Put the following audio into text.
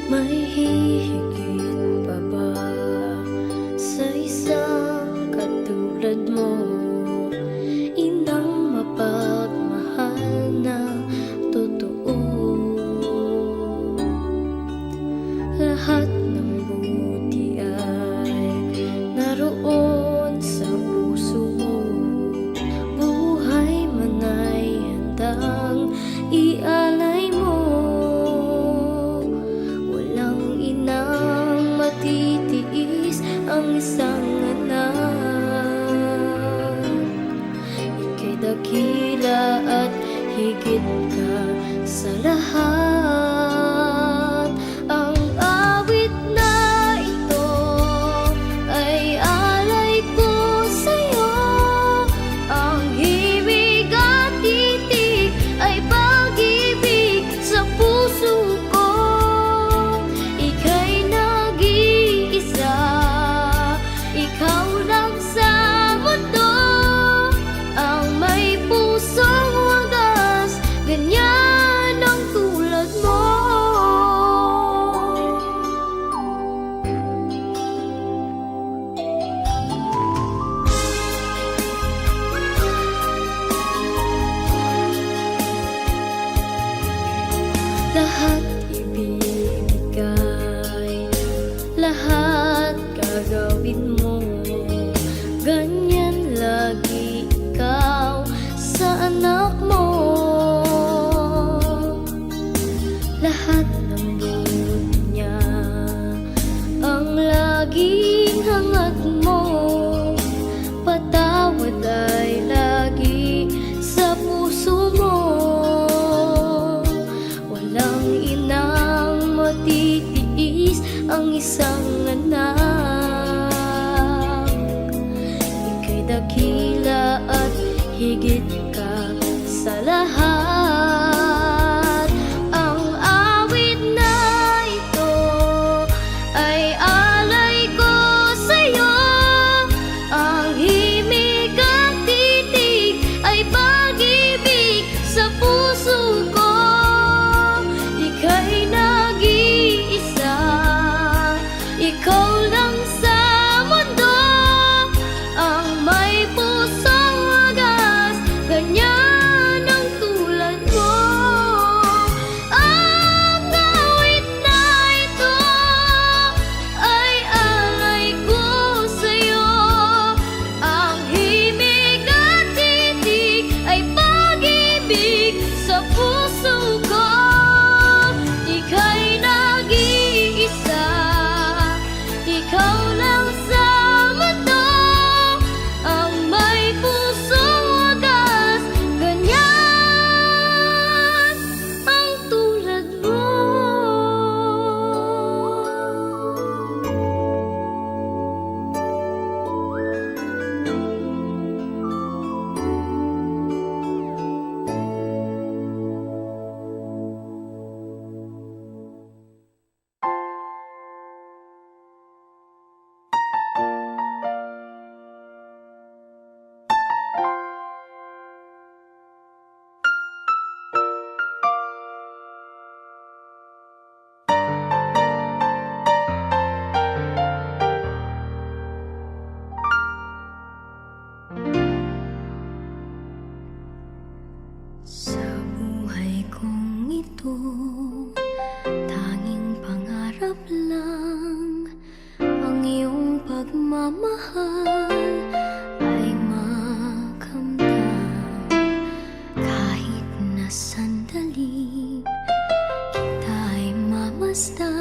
May hihigit pa ba sa isang katulad mo? Inang mapagmahal na totoo. Lahat ng buti ay naroon sa puso mo. Buhay man ay handang ialay mo. Walang inang matitiis ang isang anak. Ika'y dakila at higit ka sa lahat. Ang awit na ito ay alay ko sa'yo. Ang himig at titig ay pag-ibig sa puso ko. Ika'y nag-iisa, ikaw lang sa mundo. Ang may pusong wagas, ganyan ang tulad mo. Lahat ibibigay, lahat gagawin mo. Ganyan lagi ikaw sa anak mo. Lahat ng buti niya ang laging hangat mo. Patawad ay lagi sa puso mo. Walang inang matitiis ang isang anak. Ika'y dakila at higit ka sa lahat. Ang awit na ito ay alay ko sa'yo. Ang himig at titig ay pag-ibig sa puso ko. Ika'y nag-iisa, ikaw lang sa mundo. Ang may pusong wagas, ganyan ang tulad mo. Ang awit na ito ay alay ko sa'yo. Ang himig at titig ay pag-ibig sa puso ko. Ika'y nag-iisa, ikaw lang sa mundo. Ang may pusong wagas, ganyan ang tulad mo. Sa buhay kong ito, tanging pangarap lang ang iyong pagmamahal ay makamtan. Kahit na sandali kita'y mamasdan.